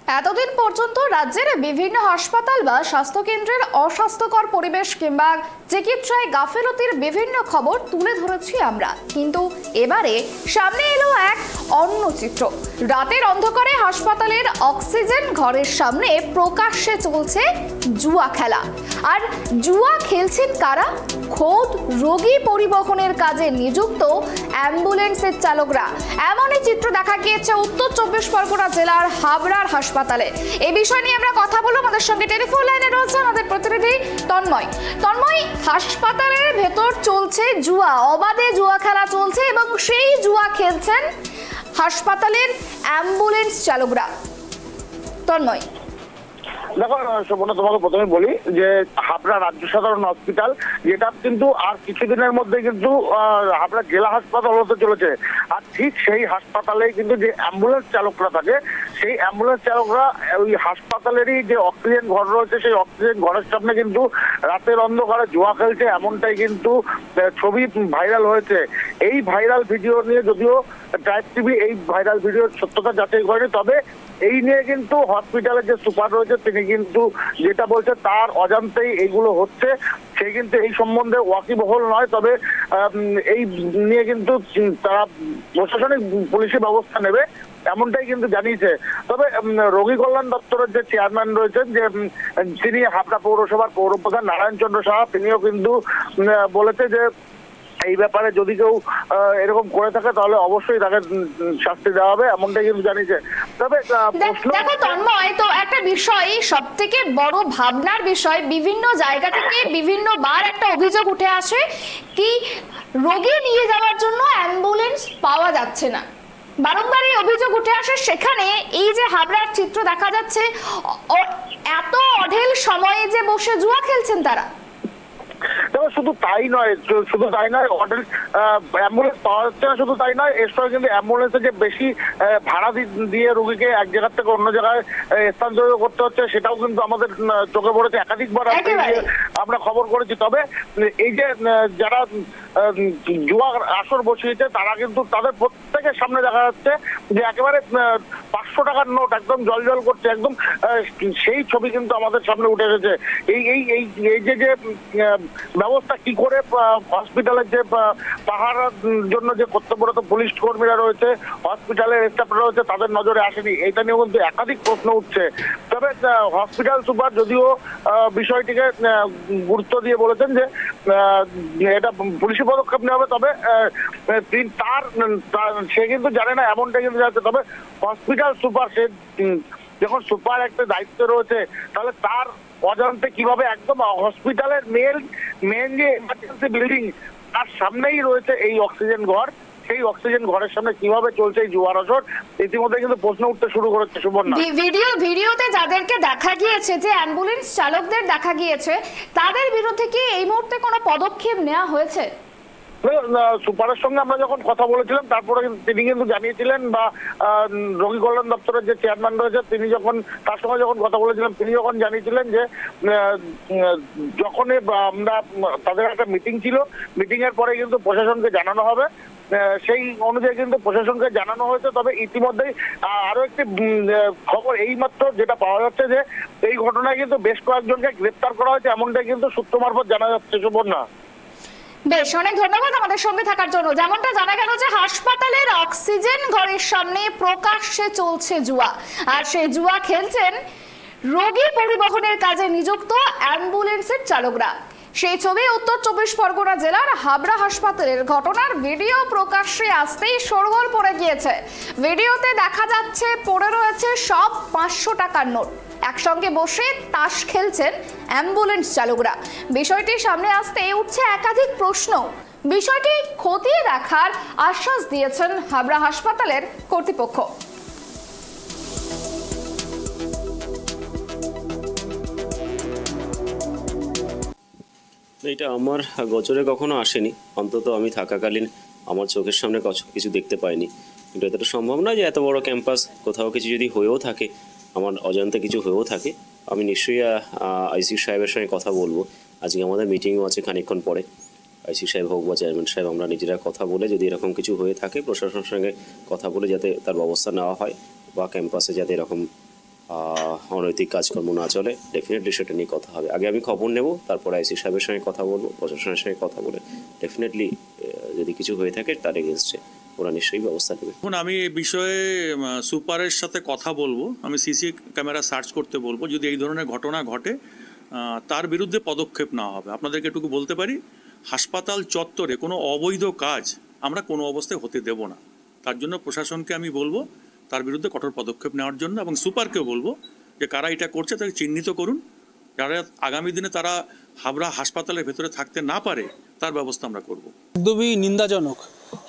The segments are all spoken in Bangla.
এতদিন পর্যন্ত রাজ্যের বিভিন্ন হাসপাতাল বা স্বাস্থ্যকেন্দ্রের অস্বাস্থ্যকর পরিবেশ কিংবা চিকিৎসায় গাফিলতির বিভিন্ন খবর তুলে ধরেছি আমরা, কিন্তু এবারে সামনে এলো এক অন্য চিত্র। রাতের অন্ধকারে হাসপাতালের অক্সিজেন ঘরের সামনে প্রকাশ্যে চলছে জুয়া খেলা। আর জুয়া খেলছেন কারা? খোদ রোগী পরিবহনের কাজে নিযুক্ত অ্যাম্বুলেন্সের চালকরা। এমনই চিত্র দেখা গিয়েছে উত্তর 24 পরগনা জেলার হাবড়ার হাসপাতালে। এই বিষয় নিয়ে আমরা কথা বলবো। আমাদের সঙ্গে টেলিফোন লাইনে রয়েছে আমাদের প্রতিনিধি তন্ময়। তন্ময়, হাসপাতালের ভেতর চলছে জুয়া, অবাধে জুয়া খেলা চলছে এবং সেই জুয়া খেলছেন হাসপাতালের অ্যাম্বুলেন্স চালকরা। তন্ময়, দেখো শোভনা, তোমাকে প্রথমে বলি যে হাবড়া রাজ্য সাধারণ হসপিটাল, যেটা কিন্তু আর কিছুদিনের মধ্যে কিন্তু হাবড়া জেলা হাসপাতাল হতে চলেছে। আর ঠিক সেই হাসপাতালে কিন্তু যে অ্যাম্বুলেন্স চালকরা থাকে, সেই অ্যাম্বুলেন্স চালকরা ওই হাসপাতালেরই যে অক্সিজেন ঘর রয়েছে, সেই অক্সিজেন ঘরের সামনে কিন্তু রাতের অন্ধকারে জুয়া খেলছে, এমনটাই কিন্তু ছবি ভাইরাল হয়েছে। এই ভাইরাল ভিডিও নিয়ে যদিও ট্রাইব টিভি এই ভাইরাল ভিডিওর সত্যতা যাচাই করেনি, তবে এই নিয়ে কিন্তু হসপিটালের যে সুপার রয়েছে তিনি কিন্তু যেটা বলছে তার অজান্তেই এইগুলো হচ্ছে। সে কিন্তু এই সম্বন্ধে ওয়াকিবহল নয়, তবে এই নিয়ে কিন্তু তারা প্রশাসনিক পুলিশি ব্যবস্থা নেবে এমনটাই কিন্তু জানিয়েছে। তবে রোগী কল্যাণ দপ্তরের যে চেয়ারম্যান রয়েছেন, যে তিনি হাবড়া পৌরসভার পৌরপ্রধান নারায়ণ চন্দ্র সাহা, তিনিও কিন্তু বলেছে যে এই ব্যাপারে যদি কেউ এরকম করে থাকে তাহলে অবশ্যই তাকে শাস্তি দেওয়া হবে, এমনটাই কিন্তু জানিয়েছে। তবে দেখো তন্ময়, তো একটা বিষয়, সব থেকে বড় ভাবনার বিষয়, বিভিন্ন জায়গা থেকে বিভিন্ন বার একটা অভিযোগ উঠে আসে কি রোগী নিয়ে যাওয়ার জন্য অ্যাম্বুলেন্স পাওয়া যাচ্ছে না। বারংবার এই অভিযোগ উঠে আসে। সেখানে এই যে হাবড়ার চিত্র দেখা যাচ্ছে, এত অঢেল সময়ে যে বসে জুয়া খেলছেন তারা। শুধু তাই নয়, অ্যাম্বুলেন্স পাওয়া যাচ্ছে না, শুধু তাই নয়, এর সঙ্গে কিন্তু অ্যাম্বুলেন্সে যে বেশি ভাড়া দিয়ে রোগীকে এক জায়গা থেকে অন্য জায়গায় স্থানান্তরিত করতে হচ্ছে, সেটাও কিন্তু আমাদের চোখে পড়েছে। একাধিকবার আমরা খবর করেছি। তবে এই যে যারা জুয়ার আসর বসিয়েছে, তারা কিন্তু তাদের প্রত্যেকের সামনে দেখা যাচ্ছে যে একেবারে 500 টাকার নোট একদম জল করছে, একদম সেই ছবি কিন্তু আমাদের সামনে উঠে এসেছে। এই যে ব্যবস্থা কি করে হসপিটালের যে পাহারার জন্য যে কর্তব্যরত পুলিশ কর্মীরা রয়েছে, হসপিটালের স্টাফরা রয়েছে, তাদের নজরে আসেনি, এটা নিয়েও কিন্তু একাধিক প্রশ্ন উঠছে। তবে হসপিটাল সুপার যদিও বিষয়টিকে গুরুত্ব দিয়ে বলেছেন যে এটা পুলিশি পদক্ষেপ নেওয়া হবে, তবে সে কিন্তু জানে না এমনটা কিন্তু জানছে। তবে হসপিটাল সুপার, সে যখন সুপার একটা দায়িত্ব রয়েছে, তাহলে তার অজান্তে কিভাবে একদম হসপিটালের মেন যে ইমার্জেন্সি বিল্ডিং, তার সামনেই রয়েছে এই অক্সিজেন ঘর, সেই অক্সিজেন ঘরের সামনে কিভাবে চলছে এই জুয়ার আসর, ইতিমধ্যে কিন্তু প্রশ্ন উঠতে শুরু করেছে। সুবর্ণা, ভিডিওতে যাদেরকে দেখা গিয়েছে, যে অ্যাম্বুলেন্স চালকদের দেখা গিয়েছে, তাদের বিরুদ্ধে কি এই মুহূর্তে কোনো পদক্ষেপ নেওয়া হয়েছে? সুপারের সঙ্গে আমরা যখন কথা বলেছিলাম, তারপরে তিনি কিন্তু জানিয়েছিলেন, বা রোগী কল্যাণ দপ্তরের যে চেয়ারম্যান রয়েছে তিনি তার সঙ্গে যখন কথা বলেছিলাম, তিনি যখন জানিয়েছিলেন যে যখনই আমরা তাদের একটা মিটিং ছিল, মিটিং এর পরে কিন্তু প্রশাসনকে জানানো হবে, সেই অনুযায়ী কিন্তু প্রশাসনকে জানানো হয়েছে। তবে ইতিমধ্যেই আরো একটি খবর এইমাত্র যেটা পাওয়া যাচ্ছে, যে এই ঘটনায় কিন্তু বেশ কয়েকজনকে গ্রেপ্তার করা হয়েছে, এমনটাই কিন্তু সূত্র মারফত জানা যাচ্ছে। সুবর্ণা, বেশ, অনেক ধন্যবাদ আমাদের সঙ্গে থাকার জন্য। যেমনটা জানা গেল যে হাসপাতালের অক্সিজেন ঘরের সামনে প্রকাশ্যে চলছে জুয়া, আর সেই জুয়া খেলছেন রোগী পরিবহনের কাজে নিযুক্ত অ্যাম্বুলেন্সের চালকরা। সেই ছবি উত্তর 24 পরগনা জেলার হাবড়া হাসপাতালের। ঘটনার ভিডিও প্রকাশ্যে আসতেই শোরগোল পড়ে গিয়েছে। ভিডিওতে দেখা যাচ্ছে পড়ে রয়েছে সব 500 টাকার নোট, একসঙ্গে বসে তাস খেলছেন অ্যাম্বুলেন্স চালকরা। বিষয়টি সামনে আসতে উঠছে একাধিক প্রশ্ন। বিষয়টি খতিয়ে দেখার আশ্বাস দিয়েছেন হাবড়া হাসপাতালের কর্তৃপক্ষ। এটা আমার গোচরে কখনো আসেনি, অন্তত আমি থাকাকালীন আমার চোখের সামনে কিছু দেখতে পাইনি। কিন্তু এতটা সম্ভব নয় যে এত বড় ক্যাম্পাস কোথাও কিছু যদি হয়েও থাকে, আমার অজান্তে কিছু হয়েও থাকে, আমি নিশ্চয়ই আইসিইউ সাহেবের সঙ্গে কথা বলবো। আজকে আমাদের মিটিংও আছে খানিকক্ষণ পরে, আইসিইউ সাহেব হোক বা চেয়ারম্যান সাহেব, আমরা নিজেরা কথা বলে যদি এরকম কিছু হয়ে থাকে প্রশাসনের সঙ্গে কথা বলে যাতে তার ব্যবস্থা নেওয়া হয়, বা ক্যাম্পাসে যাতে এরকম অনৈতিক কাজকর্ম না চলে, ডেফিনেটলি সেটা নিয়ে কথা হবে। আগে আমি খবর নেব, তারপর আইসি সাহেবের সঙ্গে কথা বলবো, প্রশাসনের সঙ্গে কথা বলে ডেফিনেটলি যদি কিছু হয়ে থাকে তার এগেনস্টে ওরা নিশ্চয়ই ব্যবস্থা নেবে। এখন আমি এই বিষয়ে সুপারের সাথে কথা বলবো, আমি সিসি ক্যামেরা সার্চ করতে বলবো। যদি এই ধরনের ঘটনা ঘটে তার বিরুদ্ধে পদক্ষেপ নেওয়া হবে। আপনাদেরকে এটুকু বলতে পারি, হাসপাতাল চত্বরে কোনো অবৈধ কাজ আমরা কোনো অবস্থায় হতে দেব না। তার জন্য প্রশাসনকে আমি বলবো তার বিরুদ্ধে কঠোর পদক্ষেপ নেওয়ার জন্য, এবং সুপারকেও বলবো যে কারা এটা করছে তাকে চিহ্নিত করুন, যারা আগামী দিনে তারা হাবড়া হাসপাতালের ভেতরে থাকতে না পারে তার ব্যবস্থা আমরা করব। একদমই নিন্দাজনক।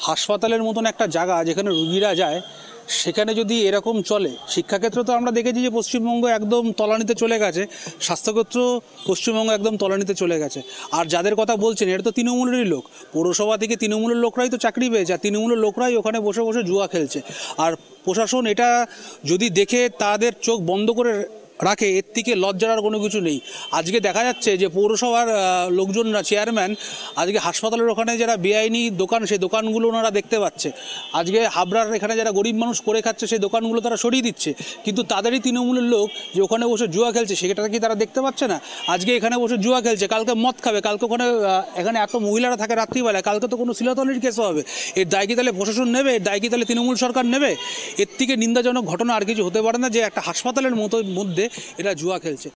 হাসপাতালের মতন একটা জায়গা যেখানে রুগীরা যায়, সেখানে যদি এরকম চলে, শিক্ষাক্ষেত্র তো আমরা দেখেছি যে পশ্চিমবঙ্গ একদম তলানিতে চলে গেছে, স্বাস্থ্যক্ষেত্র পশ্চিমবঙ্গ একদম তলানিতে চলে গেছে। আর যাদের কথা বলছেন এরা তো তৃণমূলেরই লোক, পৌরসভা থেকে তৃণমূলের লোকরাই তো চাকরি পেয়েছে, আর তৃণমূলের লোকরাই ওখানে বসে বসে জুয়া খেলছে। আর প্রশাসন এটা যদি দেখে তাদের চোখ বন্ধ করে রাখে, এর থেকে লজ্জার আর কোনো কিছু নেই। আজকে দেখা যাচ্ছে যে পৌরসভার লোকজনরা, চেয়ারম্যান আজকে হাসপাতালের ওখানে যারা বেআইনি দোকান, সেই দোকানগুলো ওনারা দেখতে পাচ্ছে। আজকে হাবড়ার এখানে যারা গরিব মানুষ করে খাচ্ছে সেই দোকানগুলো তারা সরিয়ে দিচ্ছে, কিন্তু তাদেরই তৃণমূলের লোক যে ওখানে বসে জুয়া খেলছে সেটা কি তারা দেখতে পাচ্ছে না? আজকে এখানে বসে জুয়া খেলছে, কালকে মদ খাবে, কালকে এখানে এত মহিলারা থাকে রাত্রিবেলায়, কালকে তো কোনো শিলাতলির কেসও হবে। এর দায় কি তাহলে প্রশাসন নেবে? এর দায় কি তাহলে তৃণমূল সরকার নেবে? এর থেকে নিন্দাজনক ঘটনা আর কিছু হতে পারে না যে একটা হাসপাতালের মধ্যে এরা জুয়া খেলছে।